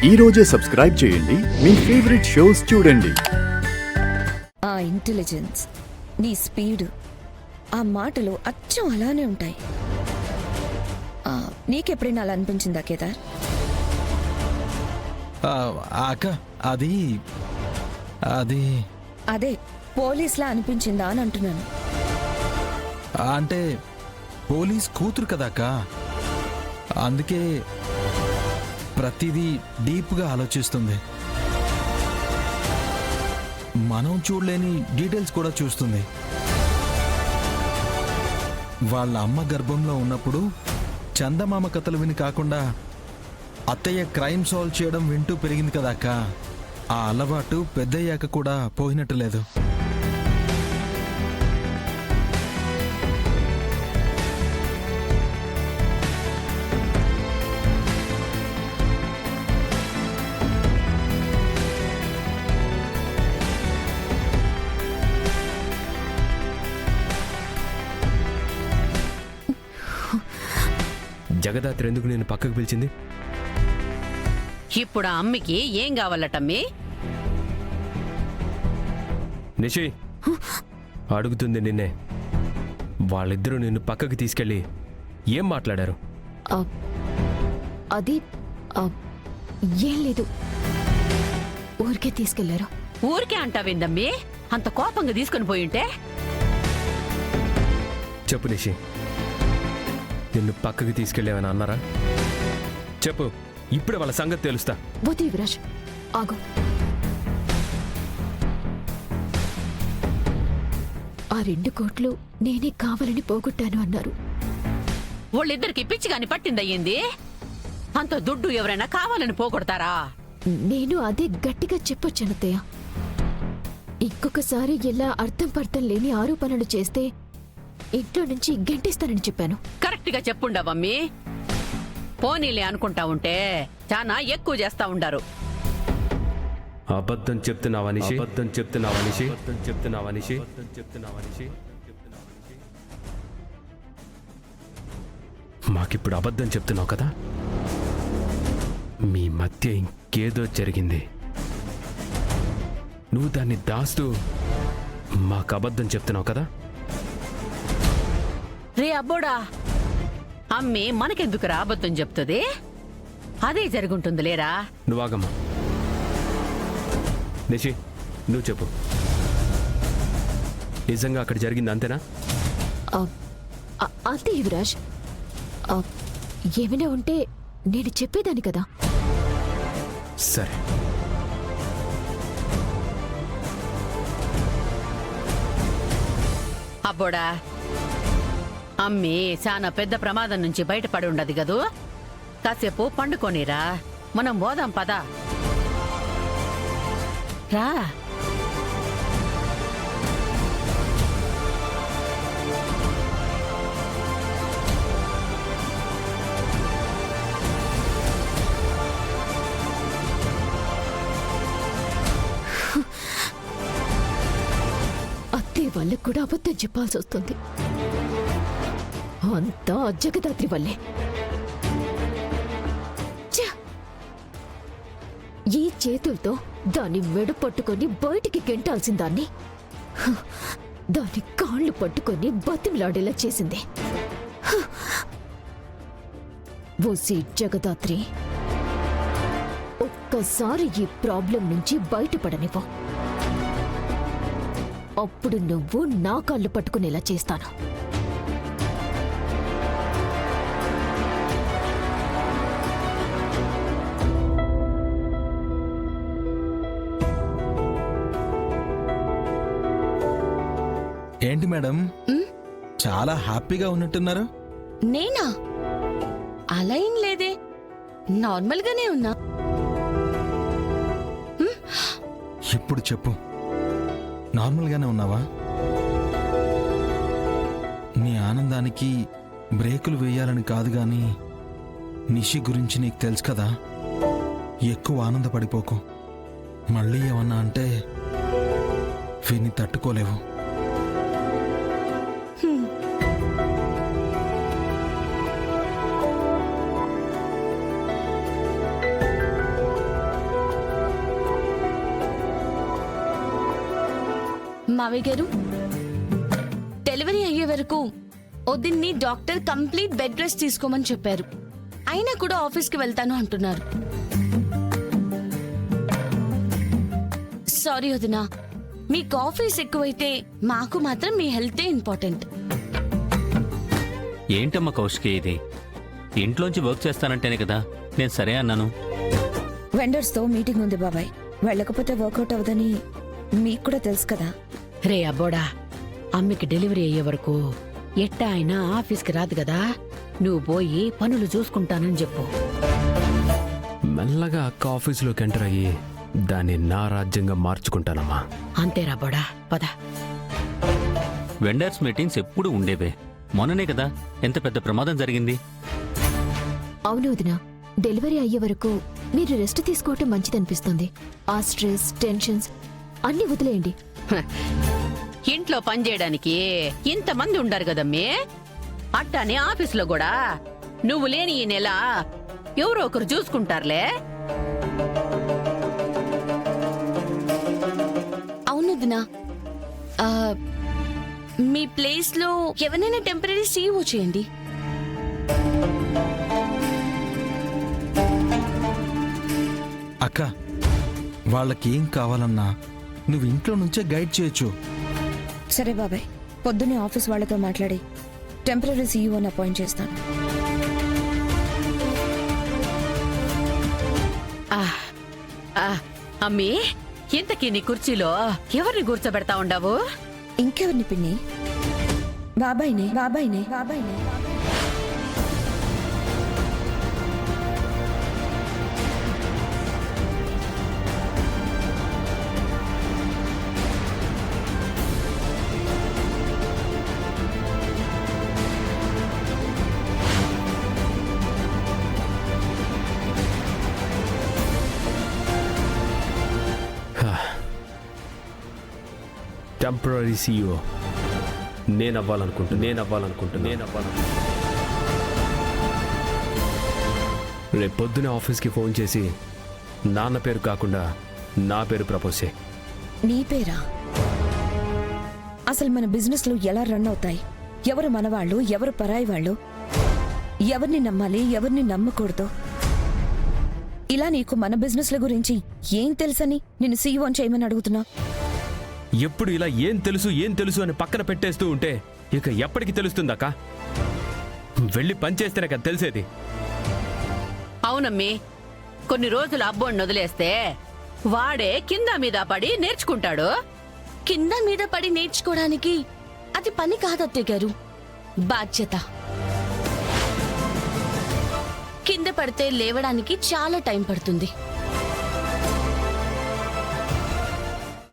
ఈ రోజే సబ్స్క్రైబ్ చేయండి మీ ఫేవరెట్ షోస్ చూడండి. ఆ ఇంటెలిజెన్స్, నీ స్పీడ్, ఆ మాటలు అచ్చం అలానే ఉంటాయి. నీకెప్పుడైనా అలా అనిపించిందా కేదార్? అక్క అది అది అదే పోలీస్లా అనిపించిందా అని అంటున్నాను. అంటే పోలీస్ కూతురు కదా అక్క, అందుకే ప్రతిదీ డీప్గా ఆలోచిస్తుంది. మనం చూడలేని డీటెయిల్స్ కూడా చూస్తుంది. వాళ్ళ అమ్మ గర్భంలో ఉన్నప్పుడు చందమామ కథలు విని కాకుండా అత్తయ్య క్రైమ్ సాల్వ్ చేయడం వింటూ పెరిగింది కదా అక్క. ఆ అలవాటు పెద్దయ్యాక కూడా పోయినట్టు లేదు. జగదాత్రి ఎందుకు నేను పక్కకు పిలిచింది? ఇప్పుడు ఆ అమ్మికి ఏం కావాలటమ్మి? నిషి అడుగుతుంది నిన్నే. వాళ్ళిద్దరూ నిన్ను పక్కకు తీసుకెళ్ళి ఏం మాట్లాడారు? అది ఏం లేదు, ఊరికే తీసుకెళ్లారు. ఊరికే అంటావేందమ్మి? అంత కోపంగా తీసుకుని పోయింటే? చెప్పు నిషి, నిన్ను పక్కకి తీసుకెళ్ళావని అన్నారా? చెప్పు, ఇప్పుడే వాళ్ళ సంగతి తెలుస్తా. వద్దు యువరాజ్, ఆగు. ఆ 2 కోట్లు నేనే కావాలని పోగొట్టాను అన్నారు. వాళ్ళిద్దరికి పిచ్చిగాని పట్టిందయ్యింది. అంత దుడ్డు ఎవరైనా కావాలని పోగొడతారా? నేను అదే గట్టిగా చెప్పొచ్చాను అత్తయ్య. ఇంకొకసారి ఇలా అర్థం పర్థం లేని ఆరోపణలు చేస్తే ఇంట్లో నుంచి గెంటేస్తానని చెప్పాను. కరెక్ట్ గా చెప్పుండవమ్మి. పోనీలే అనుకుంటా ఉంటే చాలా ఎక్కువ చేస్తా ఉండారు. అబద్ధం చెప్తున్నావా నిషి? అబద్ధం చెప్తున్నావా నిషి? అబద్ధం చెప్తున్నావా నిషి? అబద్ధం చెప్తున్నావా నిషి? మాకిప్పుడు అబద్ధం చెప్తున్నావు కదా? మీ మధ్య ఇంకేదో జరిగింది. నువ్వు దాన్ని దాస్తూ మాకు అబద్ధం చెప్తున్నావు కదా? రే అబ్బోడా, అమ్మి మనకెందుకురా అబద్ధం చెప్తుంది? అదే జరుగుంటుంది లేరా. నువ్వాగమ్మా. నిషి, నువ్వు చెప్పు, నిజంగా అక్కడ జరిగింది అంతేనా? అంతే యువరాజ్. ఏమైనా ఉంటే నేను చెప్పేదాన్ని కదా. సరే. అబ్బోడా, అమ్మి చాలా పెద్ద ప్రమాదం నుంచి బయటపడి ఉండదు కదూ. కాసేపు పండుకోనిరా, మనం పోదాం పదా. రా. అత్తే వాళ్ళకు కూడా అబద్ధం చెప్పాల్సి వస్తుంది. అంతా జగదాత్రి వల్లే. ఈ చేతులతో దాన్ని మెడ పట్టుకొని బయటికి గెంటాల్సిన దాన్ని దాని కాళ్ళు పట్టుకొని బతిమలాడేలా చేసింది. ఓసి జగదాత్రి, ఒక్కసారి ఈ ప్రాబ్లం నుంచి బయటపడనివ్వు, అప్పుడు నువ్వు నా కాళ్ళు పట్టుకునేలా చేస్తాను. ఏంటి మేడం, చాలా హ్యాపీగా ఉన్నట్టున్నారు? నేనా? అలా ఏం లేదే, నార్మల్ గానే ఉన్నా. ఇప్పుడు చెప్పు, నార్మల్గానే ఉన్నావా? నీ ఆనందానికి బ్రేకులు వేయాలని కాదు గాని, నిషి గురించి నీకు తెలుసు కదా. ఎక్కువ ఆనందపడిపోకు. మళ్ళీ ఏమన్నా అంటే విని తట్టుకోలేవు. మావయ్య గారు, డెలివరీ అయ్యే వరకు వదిన్ని డాక్టర్ కంప్లీట్ బెడ్ రెస్ట్ తీసుకోమని చెప్పారు. అయినా కూడా ఆఫీస్కి వెళ్తాను అంటున్నారు. సారీ వదినా, మీకు ఆఫీస్ ఎక్కువైతే మాకు మాత్రం మీ హెల్తే ఇంపార్టెంట్. ఏంటమ్మా కౌశికి ఇది? ఇంట్లోంచి వర్క్ చేస్తానంటేనే కదా నేను సరే అన్నాను. వెండర్స్తో మీటింగ్ ఉంది బాబాయ్, వెళ్ళకపోతే వర్కౌట్ అవ్వదని మీకు కూడా తెలుసు కదా. రే అబ్బోడా, అమ్మకి డెలివరీ అయ్యే వరకు ఎట్టా అయినా ఆఫీస్కి రాదు కదా, నువ్వు పోయి పనులు చూసుకుంటానని చెప్పు. మెల్లగా అక్క ఆఫీసులోకి ఎంటర్ అయ్యి దాన్ని నా రాజ్యంగా మార్చుకుంటానమ్మా. అంతేరా బోడా, పద. వెండర్స్ మీటింగ్స్ ఎప్పుడు ఉండేవే, మొన్ననే కదా ఎంత పెద్ద ప్రమాదం జరిగింది. అవును వదినా, డెలివరీ అయ్యే వరకు మీరు రెస్ట్ తీసుకోవటం మంచిదనిపిస్తుంది. ఆ స్ట్రెస్, టెన్షన్స్ అన్నీ వదిలేయండి. ఇంట్లో పని చేయడానికి ఇంతమంది ఉండారు కదమ్మే, అట్టానే ఆఫీసులో కూడా నువ్వు లేని ఈ నెల ఎవరో ఒకరు చూసుకుంటారులే. అవును వదినా, మీ ప్లేస్ లో ఎవరైనా టెంపరీ సీఈఓ చేయండి. అక్క, వాళ్ళకి ఏం కావాలన్నా నువ్వు ఇంట్లో నుంచే గైడ్ చేయొచ్చు. సరే బాబాయ్, పొద్దున్నే ఆఫీస్ వాళ్ళతో మాట్లాడి టెంపరీ సీఈఓని అపాయింట్ చేస్తాను. అమ్మీ, ఇంతకీ నీ కుర్చీలో ఎవరిని కూర్చోబెడతా ఉండావు? ఇంకెవరిని పిన్ని? బాబాయ్నే బాబాయ్నే బాబాయ్నే. టెంపరీ సీఈఓ నేను అవ్వాలనుకుంటున్నా. రేపు పొద్దునే ఆఫీస్కి ఫోన్ చేసి నాన్న పేరు కాకుండా నా పేరు ప్రపోజ్ చేయి. నీ పేరా? అసలు మన బిజినెస్లు ఎలా రన్ అవుతాయి? ఎవరు మనవాళ్ళు, ఎవరు పరాయి వాళ్ళు, ఎవరిని నమ్మాలి, ఎవరిని నమ్మకూడదు? ఇలా నీకు మన బిజినెస్ల గురించి ఏం తెలుసని నిన్ను సీఈఓని చేయమని అడుగుతున్నా? ఎప్పుడు ఇలా ఏం తెలుసు అని పక్కన పెట్టేస్తూ ఉంటే ఇక ఎప్పటికి తెలుస్తుందక్క? వెళ్ళి పనిచేస్తేనే కదా తెలిసేది. అవునమ్మి, కొన్ని రోజులు అబ్బోడిని వదిలేస్తే వాడే కింద మీద పడి నేర్చుకుంటాడు. కింద మీద పడి నేర్చుకోవడానికి అది పని కాదత్తయ్య గారు, బాధ్యత. కింద పడితే లేవడానికి చాలా టైం పడుతుంది.